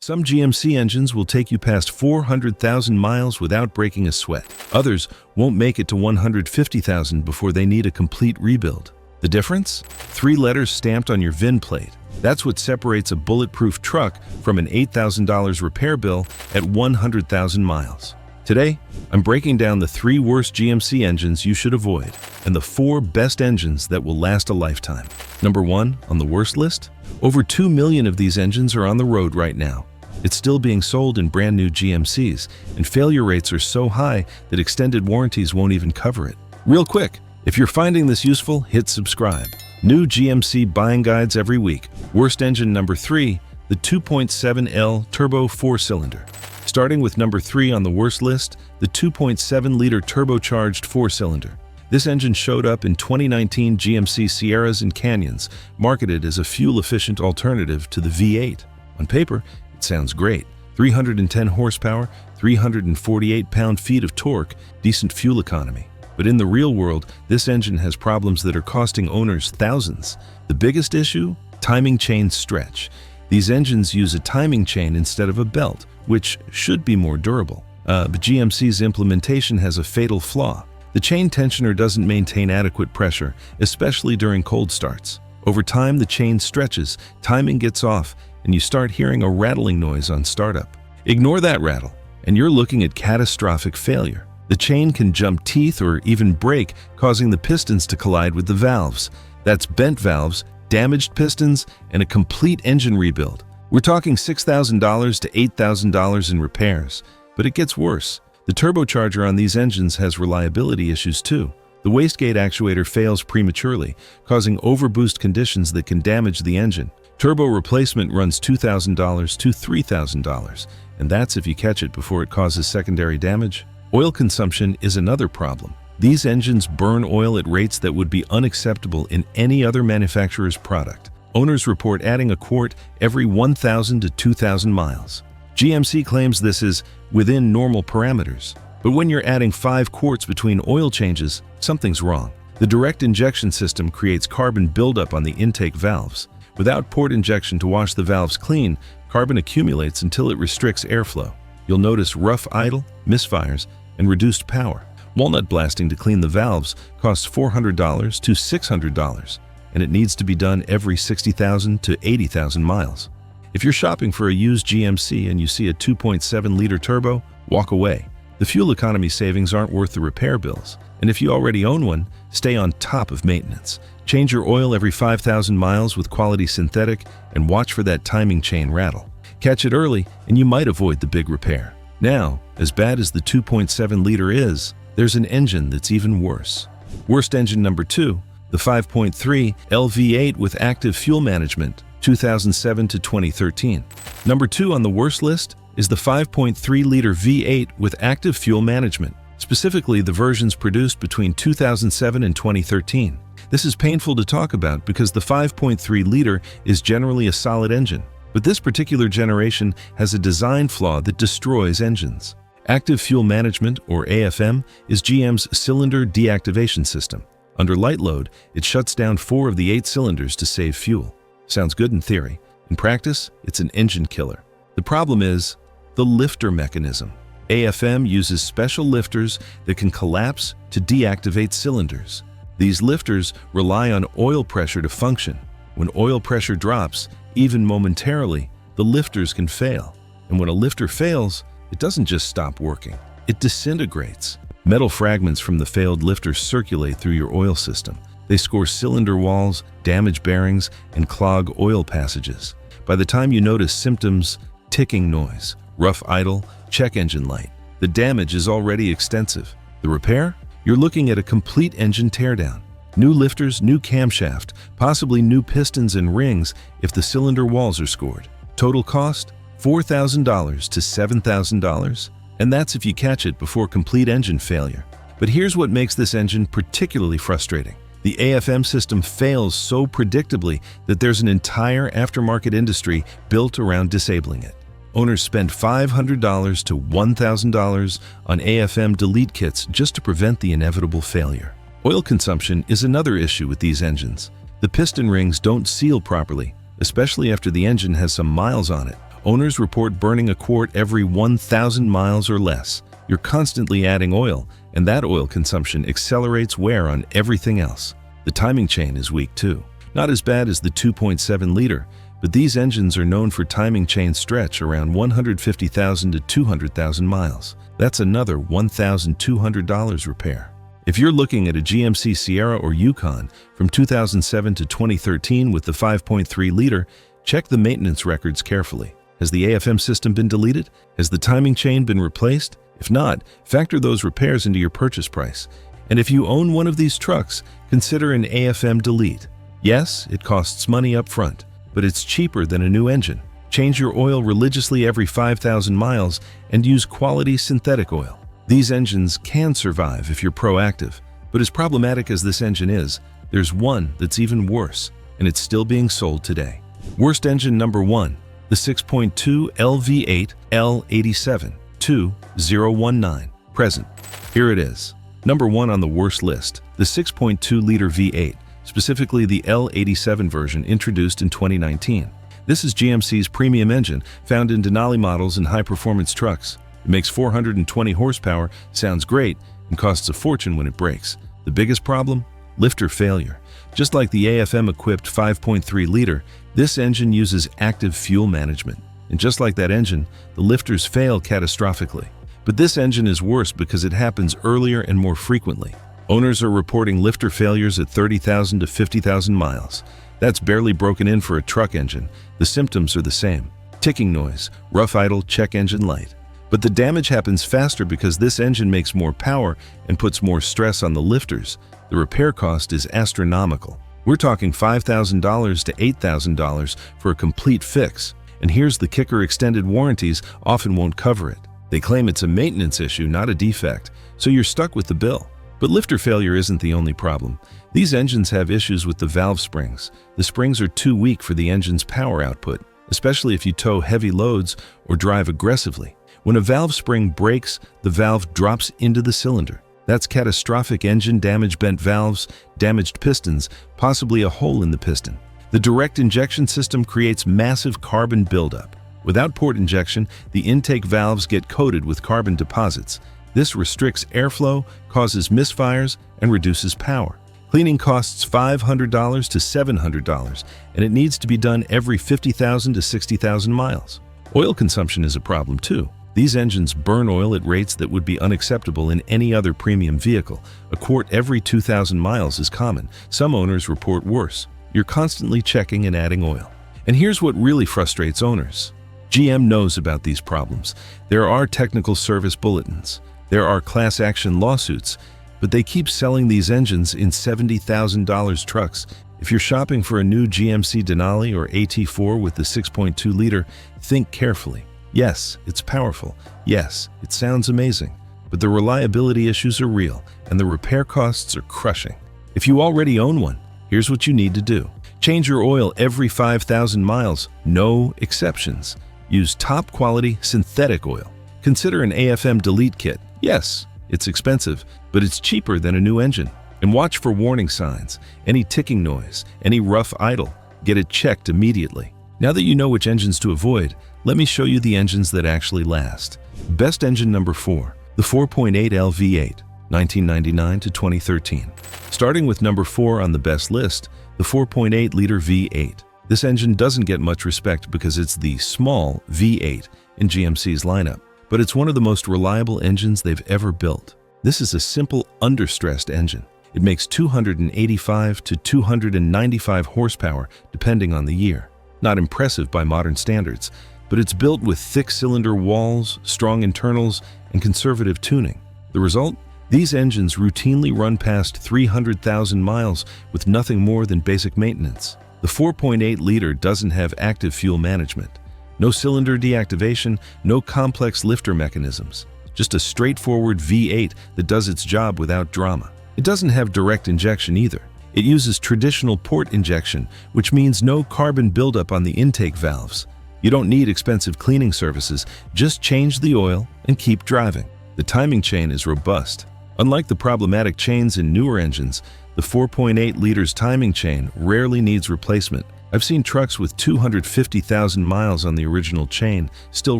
Some GMC engines will take you past 400,000 miles without breaking a sweat. Others won't make it to 150,000 before they need a complete rebuild. The difference? 3 letters stamped on your VIN plate. That's what separates a bulletproof truck from an $8,000 repair bill at 100,000 miles. Today, I'm breaking down the 3 worst GMC engines you should avoid and the 4 best engines that will last a lifetime. Number 1 on the worst list? Over 2 million of these engines are on the road right now. It's still being sold in brand new GMCs, and failure rates are so high that extended warranties won't even cover it. Real quick, if you're finding this useful, hit subscribe. New GMC buying guides every week. Worst engine number 3, the 2.7L turbo 4-cylinder. Starting with number 3 on the worst list, the 2.7-liter turbocharged 4-cylinder. This engine showed up in 2019 GMC Sierras and Canyons, marketed as a fuel-efficient alternative to the V8. On paper, it sounds great. 310 horsepower, 348 pound-feet of torque, decent fuel economy. But in the real world, this engine has problems that are costing owners thousands. The biggest issue? Timing chain stretch. These engines use a timing chain instead of a belt, which should be more durable. But GMC's implementation has a fatal flaw. The chain tensioner doesn't maintain adequate pressure, especially during cold starts. Over time, the chain stretches, timing gets off, and you start hearing a rattling noise on startup. Ignore that rattle, and you're looking at catastrophic failure. The chain can jump teeth or even break, causing the pistons to collide with the valves. That's bent valves, damaged pistons, and a complete engine rebuild. We're talking $6,000 to $8,000 in repairs. But it gets worse. The turbocharger on these engines has reliability issues too. The wastegate actuator fails prematurely, causing overboost conditions that can damage the engine. Turbo replacement runs $2,000 to $3,000, and that's if you catch it before it causes secondary damage. Oil consumption is another problem. These engines burn oil at rates that would be unacceptable in any other manufacturer's product. Owners report adding a quart every 1,000 to 2,000 miles. GMC claims this is within normal parameters. But when you're adding 5 quarts between oil changes, something's wrong. The direct injection system creates carbon buildup on the intake valves. Without port injection to wash the valves clean, carbon accumulates until it restricts airflow. You'll notice rough idle, misfires, and reduced power. Walnut blasting to clean the valves costs $400 to $600, and it needs to be done every 60,000 to 80,000 miles. If you're shopping for a used GMC and you see a 2.7-liter turbo, walk away. The fuel economy savings aren't worth the repair bills. And if you already own one, stay on top of maintenance. Change your oil every 5,000 miles with quality synthetic and watch for that timing chain rattle. Catch it early and you might avoid the big repair. Now, as bad as the 2.7-liter is, there's an engine that's even worse. Worst engine number 2, the 5.3 LV8 with active fuel management, 2007 to 2013. Number 2 on the worst list is the 5.3-liter V8 with active fuel management, specifically the versions produced between 2007 and 2013. This is painful to talk about because the 5.3-liter is generally a solid engine, but this particular generation has a design flaw that destroys engines. Active Fuel Management, or AFM, is GM's cylinder deactivation system. Under light load, it shuts down 4 of the 8 cylinders to save fuel. Sounds good in theory. In practice, it's an engine killer. The problem is the lifter mechanism. AFM uses special lifters that can collapse to deactivate cylinders. These lifters rely on oil pressure to function. When oil pressure drops, even momentarily, the lifters can fail. And when a lifter fails, it doesn't just stop working, it disintegrates. Metal fragments from the failed lifter circulate through your oil system. They score cylinder walls, damage bearings, and clog oil passages. By the time you notice symptoms, ticking noise, rough idle, check engine light, the damage is already extensive. The repair? You're looking at a complete engine teardown. New lifters, new camshaft, possibly new pistons and rings if the cylinder walls are scored. Total cost? $4,000 to $7,000, and that's if you catch it before complete engine failure. But here's what makes this engine particularly frustrating. The AFM system fails so predictably that there's an entire aftermarket industry built around disabling it. Owners spend $500 to $1,000 on AFM delete kits just to prevent the inevitable failure. Oil consumption is another issue with these engines. The piston rings don't seal properly, especially after the engine has some miles on it. Owners report burning a quart every 1,000 miles or less. You're constantly adding oil, and that oil consumption accelerates wear on everything else. The timing chain is weak too. Not as bad as the 2.7-liter, but these engines are known for timing chain stretch around 150,000 to 200,000 miles. That's another $1,200 repair. If you're looking at a GMC Sierra or Yukon from 2007 to 2013 with the 5.3-liter, check the maintenance records carefully. Has the AFM system been deleted? Has the timing chain been replaced? If not, factor those repairs into your purchase price. And if you own one of these trucks, consider an AFM delete. Yes, it costs money up front, but it's cheaper than a new engine. Change your oil religiously every 5,000 miles and use quality synthetic oil. These engines can survive if you're proactive, but as problematic as this engine is, there's one that's even worse, and it's still being sold today. Worst engine number 1, the 6.2 LV8 L87 2019. Present. Here it is. Number 1 on the worst list, the 6.2-liter V8, specifically the L87 version introduced in 2019. This is GMC's premium engine, found in Denali models and high-performance trucks. It makes 420 horsepower, sounds great, and costs a fortune when it breaks. The biggest problem? Lifter failure. Just like the AFM-equipped 5.3-liter, this engine uses active fuel management. And just like that engine, the lifters fail catastrophically. But this engine is worse because it happens earlier and more frequently. Owners are reporting lifter failures at 30,000 to 50,000 miles. That's barely broken in for a truck engine. The symptoms are the same. Ticking noise, rough idle, check engine light. But the damage happens faster because this engine makes more power and puts more stress on the lifters. The repair cost is astronomical. We're talking $5,000 to $8,000 for a complete fix. And here's the kicker: extended warranties often won't cover it. They claim it's a maintenance issue, not a defect, so you're stuck with the bill. But lifter failure isn't the only problem. These engines have issues with the valve springs. The springs are too weak for the engine's power output, especially if you tow heavy loads or drive aggressively. When a valve spring breaks, the valve drops into the cylinder. That's catastrophic engine damage: bent valves, damaged pistons, possibly a hole in the piston. The direct injection system creates massive carbon buildup. Without port injection, the intake valves get coated with carbon deposits. This restricts airflow, causes misfires, and reduces power. Cleaning costs $500 to $700, and it needs to be done every 50,000 to 60,000 miles. Oil consumption is a problem too. These engines burn oil at rates that would be unacceptable in any other premium vehicle. A quart every 2,000 miles is common. Some owners report worse. You're constantly checking and adding oil. And here's what really frustrates owners. GM knows about these problems. There are technical service bulletins. There are class action lawsuits, but they keep selling these engines in $70,000 trucks. If you're shopping for a new GMC Denali or AT4 with the 6.2-liter, think carefully. Yes, it's powerful. Yes, it sounds amazing. But the reliability issues are real, and the repair costs are crushing. If you already own one, here's what you need to do. Change your oil every 5,000 miles, no exceptions. Use top-quality synthetic oil. Consider an AFM delete kit. Yes, it's expensive, but it's cheaper than a new engine. And watch for warning signs, any ticking noise, any rough idle. Get it checked immediately. Now that you know which engines to avoid, let me show you the engines that actually last. Best engine number 4, the 4.8 LV8, 1999 to 2013. Starting with number 4 on the best list, the 4.8-liter V8. This engine doesn't get much respect because it's the small V8 in GMC's lineup, but it's one of the most reliable engines they've ever built. This is a simple, understressed engine. It makes 285 to 295 horsepower depending on the year. Not impressive by modern standards, but it's built with thick cylinder walls, strong internals, and conservative tuning. The result? These engines routinely run past 300,000 miles with nothing more than basic maintenance. The 4.8-liter doesn't have active fuel management. No cylinder deactivation, no complex lifter mechanisms. Just a straightforward V8 that does its job without drama. It doesn't have direct injection either. It uses traditional port injection, which means no carbon buildup on the intake valves. You don't need expensive cleaning services, just change the oil and keep driving. The timing chain is robust. Unlike the problematic chains in newer engines, the 4.8-liter's timing chain rarely needs replacement, I've seen trucks with 250,000 miles on the original chain still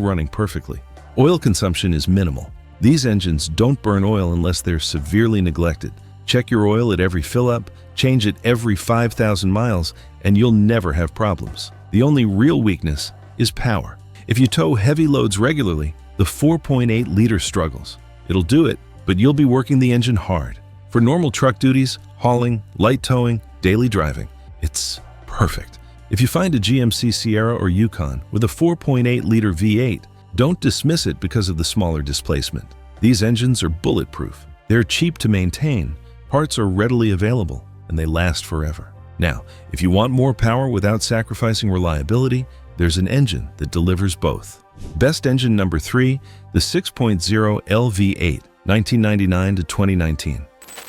running perfectly. Oil consumption is minimal. These engines don't burn oil unless they're severely neglected. Check your oil at every fill-up, change it every 5,000 miles, and you'll never have problems. The only real weakness is power. If you tow heavy loads regularly, the 4.8-liter struggles. It'll do it, but you'll be working the engine hard. For normal truck duties, hauling, light towing, daily driving, it's perfect. If you find a GMC Sierra or Yukon with a 4.8-liter V8, don't dismiss it because of the smaller displacement. These engines are bulletproof. They're cheap to maintain, parts are readily available, and they last forever. Now, if you want more power without sacrificing reliability, there's an engine that delivers both. Best engine number 3, the 6.0 LV8, 1999 to 2019.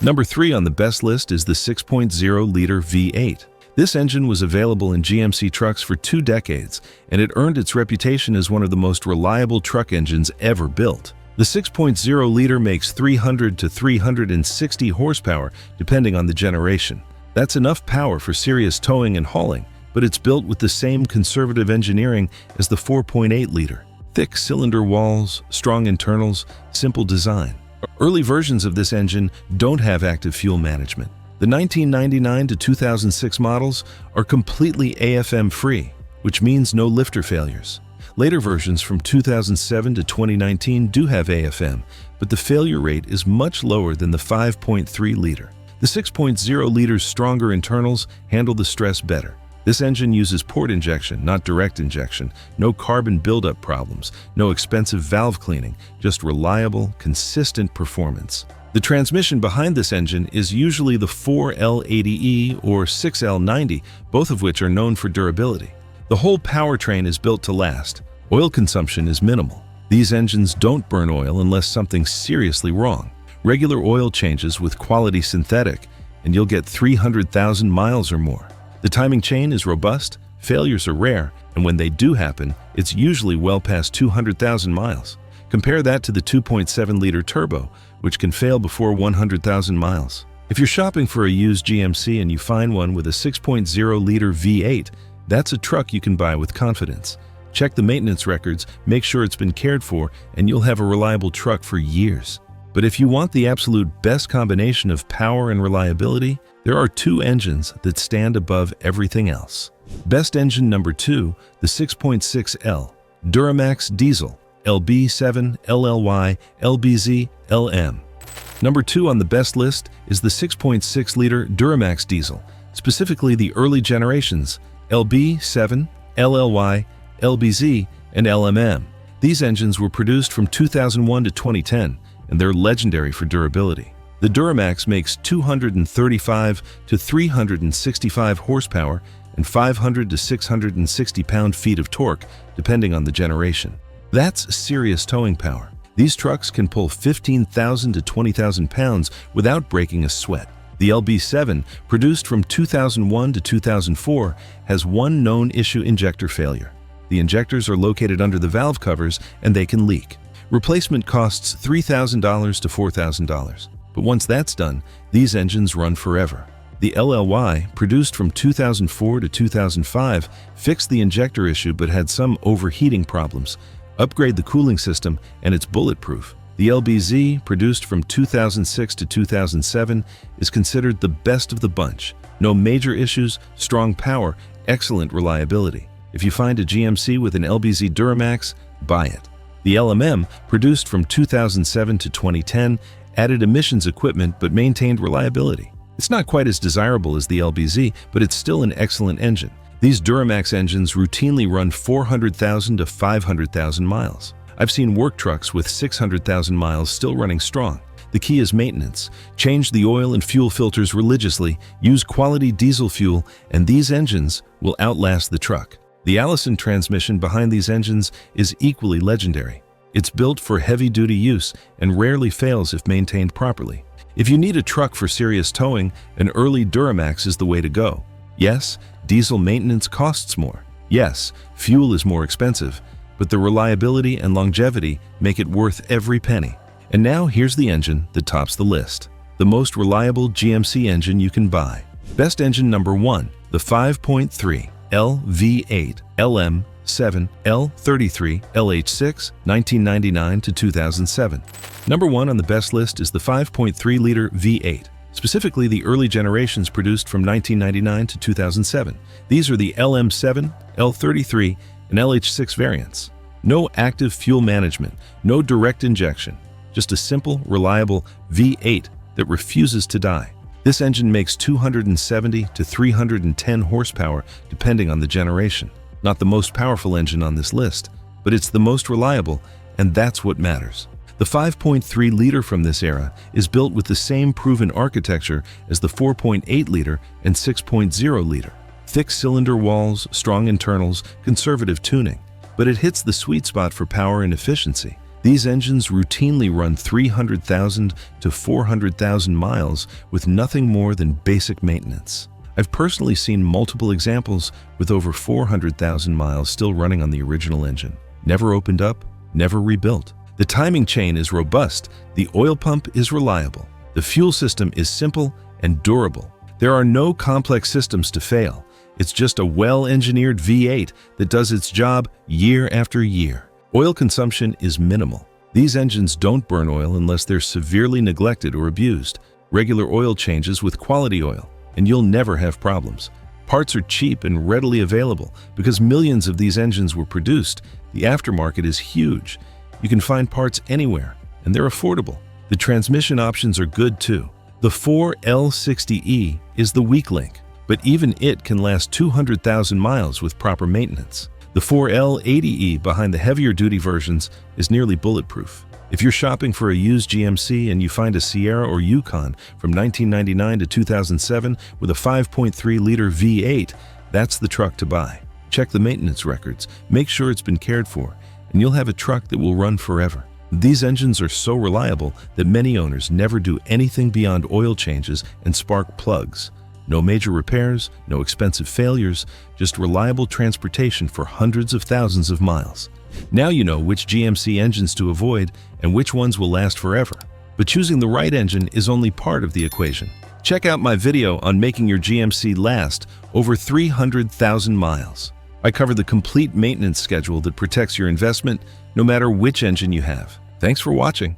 Number 3 on the best list is the 6.0-liter V8. This engine was available in GMC trucks for 2 decades, and it earned its reputation as one of the most reliable truck engines ever built. The 6.0-liter makes 300 to 360 horsepower depending on the generation. That's enough power for serious towing and hauling, but it's built with the same conservative engineering as the 4.8-liter. Thick cylinder walls, strong internals, simple design. Early versions of this engine don't have active fuel management. The 1999 to 2006 models are completely AFM-free, which means no lifter failures. Later versions from 2007 to 2019 do have AFM, but the failure rate is much lower than the 5.3-liter. The 6.0-liter's stronger internals handle the stress better. This engine uses port injection, not direct injection. No carbon buildup problems, no expensive valve cleaning, just reliable, consistent performance. The transmission behind this engine is usually the 4L80E or 6L90, both of which are known for durability. The whole powertrain is built to last. Oil consumption is minimal. These engines don't burn oil unless something's seriously wrong. Regular oil changes with quality synthetic, and you'll get 300,000 miles or more. The timing chain is robust, failures are rare, and when they do happen, it's usually well past 200,000 miles. Compare that to the 2.7-liter turbo, which can fail before 100,000 miles. If you're shopping for a used GMC and you find one with a 6.0-liter V8, that's a truck you can buy with confidence. Check the maintenance records, make sure it's been cared for, and you'll have a reliable truck for years. But if you want the absolute best combination of power and reliability, there are 2 engines that stand above everything else. Best engine number 2, the 6.6L, Duramax Diesel, LB7, LLY, LBZ, LM. Number 2 on the best list is the 6.6-liter Duramax Diesel, specifically the early generations, LB7, LLY, LBZ, and LMM. These engines were produced from 2001 to 2010, and they're legendary for durability. The Duramax makes 235 to 365 horsepower and 500 to 660 pound-feet of torque, depending on the generation. That's serious towing power. These trucks can pull 15,000 to 20,000 pounds without breaking a sweat. The LB7, produced from 2001 to 2004, has one known issue: injector failure. The injectors are located under the valve covers and they can leak. Replacement costs $3,000 to $4,000. But once that's done, these engines run forever. The LLY, produced from 2004 to 2005, fixed the injector issue but had some overheating problems. Upgrade the cooling system and it's bulletproof. The LBZ, produced from 2006 to 2007, is considered the best of the bunch. No major issues, strong power, excellent reliability. If you find a GMC with an LBZ Duramax, buy it. The LMM, produced from 2007 to 2010, added emissions equipment but maintained reliability. It's not quite as desirable as the LBZ, but it's still an excellent engine. These Duramax engines routinely run 400,000 to 500,000 miles. I've seen work trucks with 600,000 miles still running strong. The key is maintenance. Change the oil and fuel filters religiously, use quality diesel fuel, and these engines will outlast the truck. The Allison transmission behind these engines is equally legendary. It's built for heavy-duty use and rarely fails if maintained properly. If you need a truck for serious towing, an early Duramax is the way to go. Yes, diesel maintenance costs more. Yes, fuel is more expensive, but the reliability and longevity make it worth every penny. And now here's the engine that tops the list. The most reliable GMC engine you can buy. Best engine number 1, the 5.3 LV8, LM7, L33, LH6, 1999 to 2007. Number 1 on the best list is the 5.3-liter V8. Specifically, the early generations produced from 1999 to 2007. These are the LM7, L33, and LH6 variants. No active fuel management, no direct injection, just a simple, reliable V8 that refuses to die. This engine makes 270 to 310 horsepower depending on the generation. Not the most powerful engine on this list, but it's the most reliable, and that's what matters. The 5.3-liter from this era is built with the same proven architecture as the 4.8-liter and 6.0-liter. Thick cylinder walls, strong internals, conservative tuning. But it hits the sweet spot for power and efficiency. These engines routinely run 300,000 to 400,000 miles with nothing more than basic maintenance. I've personally seen multiple examples with over 400,000 miles still running on the original engine. Never opened up, never rebuilt. The timing chain is robust, the oil pump is reliable. The fuel system is simple and durable. There are no complex systems to fail. It's just a well-engineered V8 that does its job year after year. Oil consumption is minimal. These engines don't burn oil unless they're severely neglected or abused. Regular oil changes with quality oil, and you'll never have problems. Parts are cheap and readily available. Because millions of these engines were produced, the aftermarket is huge. You can find parts anywhere, and they're affordable. The transmission options are good too. The 4L60E is the weak link, but even it can last 200,000 miles with proper maintenance. The 4L80E behind the heavier-duty versions is nearly bulletproof. If you're shopping for a used GMC and you find a Sierra or Yukon from 1999 to 2007 with a 5.3-liter V8, that's the truck to buy. Check the maintenance records, make sure it's been cared for, and you'll have a truck that will run forever. These engines are so reliable that many owners never do anything beyond oil changes and spark plugs. No major repairs, no expensive failures, just reliable transportation for hundreds of thousands of miles. Now you know which GMC engines to avoid and which ones will last forever. But choosing the right engine is only part of the equation. Check out my video on making your GMC last over 300,000 miles. I cover the complete maintenance schedule that protects your investment no matter which engine you have. Thanks for watching.